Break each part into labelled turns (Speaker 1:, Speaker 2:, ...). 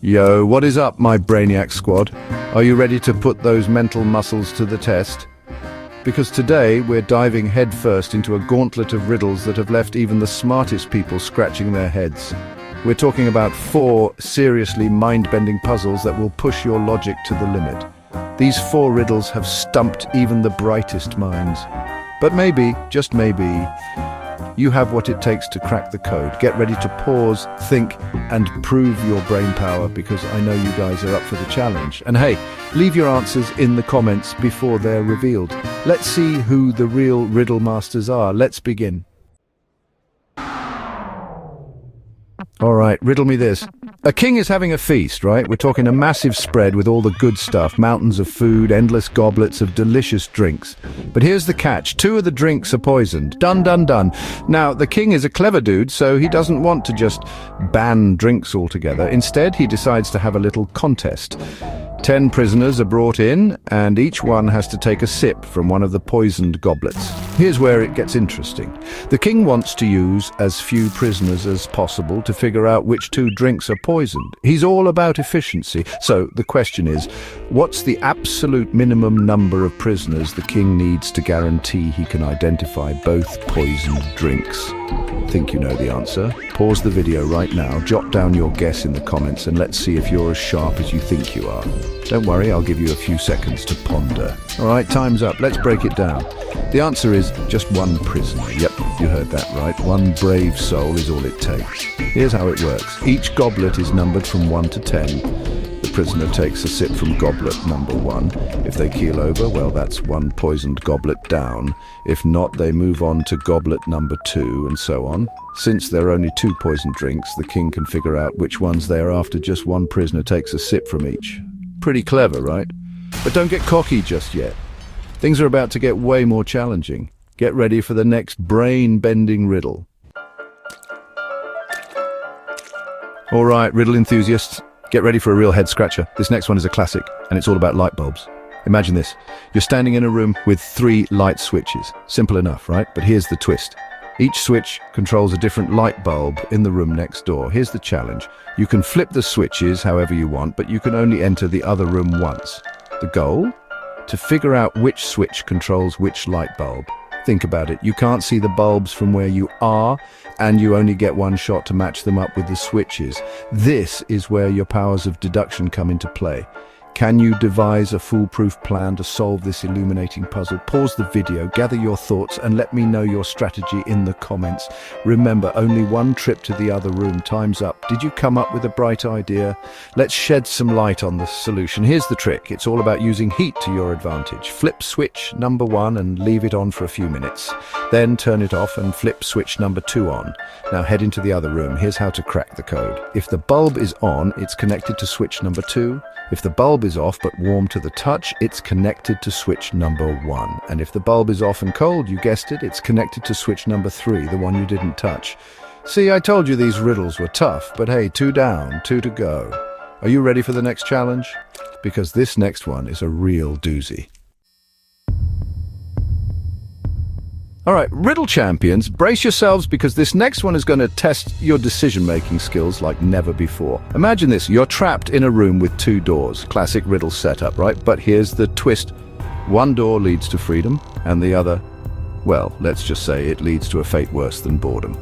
Speaker 1: Yo, what is up, my brainiac squad? Are you ready to put those mental muscles to the test? Because today we're diving headfirst into a gauntlet of riddles that have left even the smartest people scratching their heads. We're talking about 4 seriously mind-bending puzzles that will push your logic to the limit. These 4 riddles have stumped even the brightest minds. But maybe, just maybe, you have what it takes to crack the code. Get ready to pause, think, and prove your brain power, because I know you guys are up for the challenge. And hey, leave your answers in the comments before they're revealed. Let's see who the real riddle masters are. Let's begin. All right, riddle me this. A king is having a feast, right? We're talking a massive spread with all the good stuff, mountains of food, endless goblets of delicious drinks. But here's the catch. 2 of the drinks are poisoned. Done, done, done. Now, the king is a clever dude, so he doesn't want to just ban drinks altogether. Instead, he decides to have a little contest. 10 prisoners are brought in, and each one has to take a sip from one of the poisoned goblets. Here's where it gets interesting. The king wants to use as few prisoners as possible to figure out which 2 drinks are poisoned. He's all about efficiency. So the question is, what's the absolute minimum number of prisoners the king needs to guarantee he can identify both poisoned drinks? Think you know the answer? Pause the video right now, jot down your guess in the comments, and let's see if you're as sharp as you think you are. Don't worry, I'll give you a few seconds to ponder. All right, time's up. Let's break it down. The answer is just 1 prisoner. Yep, you heard that right. 1 brave soul is all it takes. Here's how it works. Each goblet is numbered from 1 to 10. The prisoner takes a sip from goblet number 1. If they keel over, well, that's 1 poisoned goblet down. If not, they move on to goblet number 2, and so on. Since there are only 2 poisoned drinks, the king can figure out which ones they are after just 1 prisoner takes a sip from each. Pretty clever, right? But don't get cocky just yet. Things are about to get way more challenging. Get ready for the next brain-bending riddle. All right, riddle enthusiasts, get ready for a real head-scratcher. This next one is a classic, and it's all about light bulbs. Imagine this. You're standing in a room with 3 light switches. Simple enough, right? But here's the twist. Each switch controls a different light bulb in the room next door. Here's the challenge. You can flip the switches however you want, but you can only enter the other room once. The goal? To figure out which switch controls which light bulb. Think about it. You can't see the bulbs from where you are, and you only get 1 shot to match them up with the switches. This is where your powers of deduction come into play. Can you devise a foolproof plan to solve this illuminating puzzle? Pause the video, gather your thoughts, and let me know your strategy in the comments. Remember, only 1 trip to the other room. Time's up. Did you come up with a bright idea? Let's shed some light on the solution. Here's the trick. It's all about using heat to your advantage. Flip switch number 1 and leave it on for a few minutes. Then turn it off and flip switch number 2 on. Now head into the other room. Here's how to crack the code. If the bulb is on, it's connected to switch number 2. If the bulb is off but warm to the touch, it's connected to switch number 1. And if the bulb is off and cold, you guessed it, it's connected to switch number 3, the one you didn't touch. See, I told you these riddles were tough, but hey, 2 down, 2 to go. Are you ready for the next challenge? Because this next one is a real doozy. All right, riddle champions, brace yourselves, because this next one is going to test your decision-making skills like never before. Imagine this, you're trapped in a room with 2 doors. Classic riddle setup, right? But here's the twist. 1 door leads to freedom, and the other, well, let's just say it leads to a fate worse than boredom.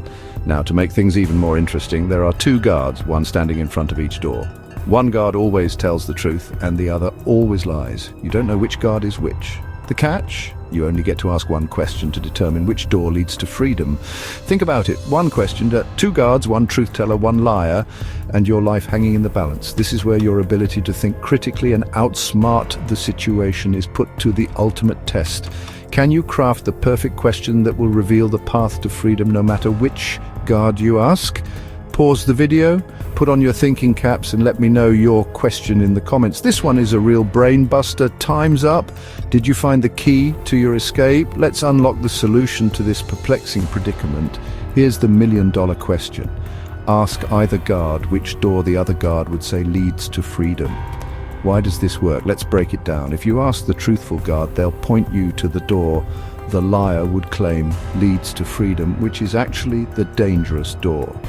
Speaker 1: Now, to make things even more interesting, there are 2 guards, one standing in front of each door. One guard always tells the truth, and the other always lies. You don't know which guard is which. The catch? You only get to ask 1 question to determine which door leads to freedom. Think about it. 1 question, 2 guards, 1 truth teller, 1 liar, and your life hanging in the balance. This is where your ability to think critically and outsmart the situation is put to the ultimate test. Can you craft the perfect question that will reveal the path to freedom no matter which guard you ask? Pause the video, put on your thinking caps, and let me know your question in the comments. This one is a real brain buster. Time's up. Did you find the key to your escape? Let's unlock the solution to this perplexing predicament. Here's the $1 million question. Ask either guard which door the other guard would say leads to freedom. Why does this work? Let's break it down. If you ask the truthful guard, they'll point you to the door the liar would claim leads to freedom, which is actually the dangerous door.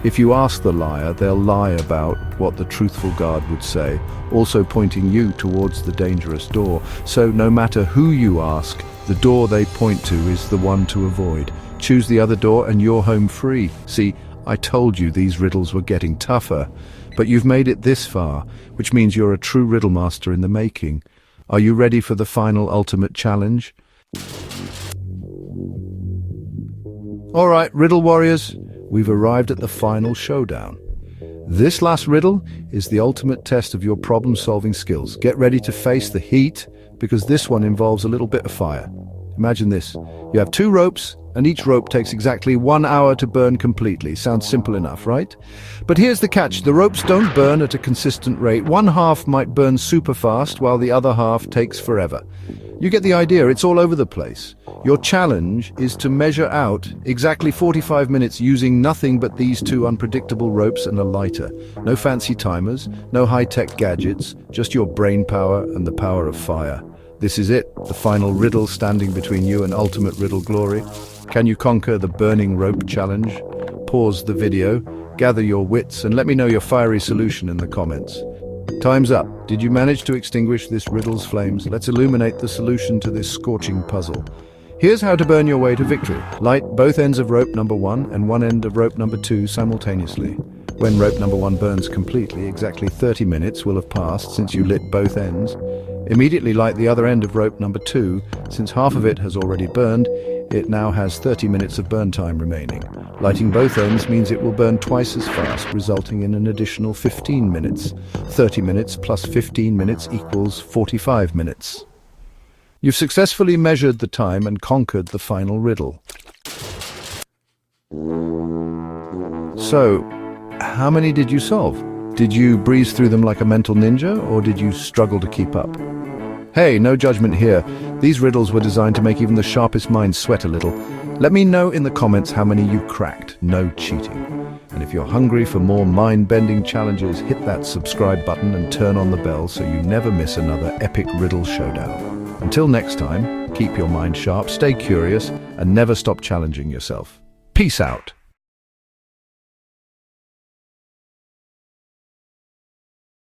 Speaker 1: If you ask the liar, they'll lie about what the truthful guard would say, also pointing you towards the dangerous door. So no matter who you ask, the door they point to is the one to avoid. Choose the other door and you're home free. See, I told you these riddles were getting tougher, but you've made it this far, which means you're a true riddle master in the making. Are you ready for the final ultimate challenge? All right, riddle warriors, we've arrived at the final showdown. This last riddle is the ultimate test of your problem-solving skills. Get ready to face the heat, because this one involves a little bit of fire. Imagine this. You have 2 ropes, and each rope takes exactly 1 hour to burn completely. Sounds simple enough, right? But here's the catch. The ropes don't burn at a consistent rate. One half might burn super fast, while the other half takes forever. You get the idea. It's all over the place. Your challenge is to measure out exactly 45 minutes using nothing but these 2 unpredictable ropes and a lighter. No fancy timers, no high-tech gadgets, just your brain power and the power of fire. This is it, the final riddle standing between you and ultimate riddle glory. Can you conquer the burning rope challenge? Pause the video, gather your wits, and let me know your fiery solution in the comments. Time's up. Did you manage to extinguish this riddle's flames? Let's illuminate the solution to this scorching puzzle. Here's how to burn your way to victory. Light both ends of rope number 1 and one end of rope number 2 simultaneously. When rope number 1 burns completely, exactly 30 minutes will have passed since you lit both ends. Immediately light the other end of rope number 2. Since half of it has already burned, it now has 30 minutes of burn time remaining. Lighting both ends means it will burn twice as fast, resulting in an additional 15 minutes. 30 minutes plus 15 minutes equals 45 minutes. You've successfully measured the time and conquered the final riddle. So, how many did you solve? Did you breeze through them like a mental ninja, or did you struggle to keep up? Hey, no judgment here. These riddles were designed to make even the sharpest minds sweat a little. Let me know in the comments how many you cracked. No cheating. And if you're hungry for more mind-bending challenges, hit that subscribe button and turn on the bell so you never miss another epic riddle showdown. Until next time, keep your mind sharp, stay curious, and never stop challenging yourself. Peace out.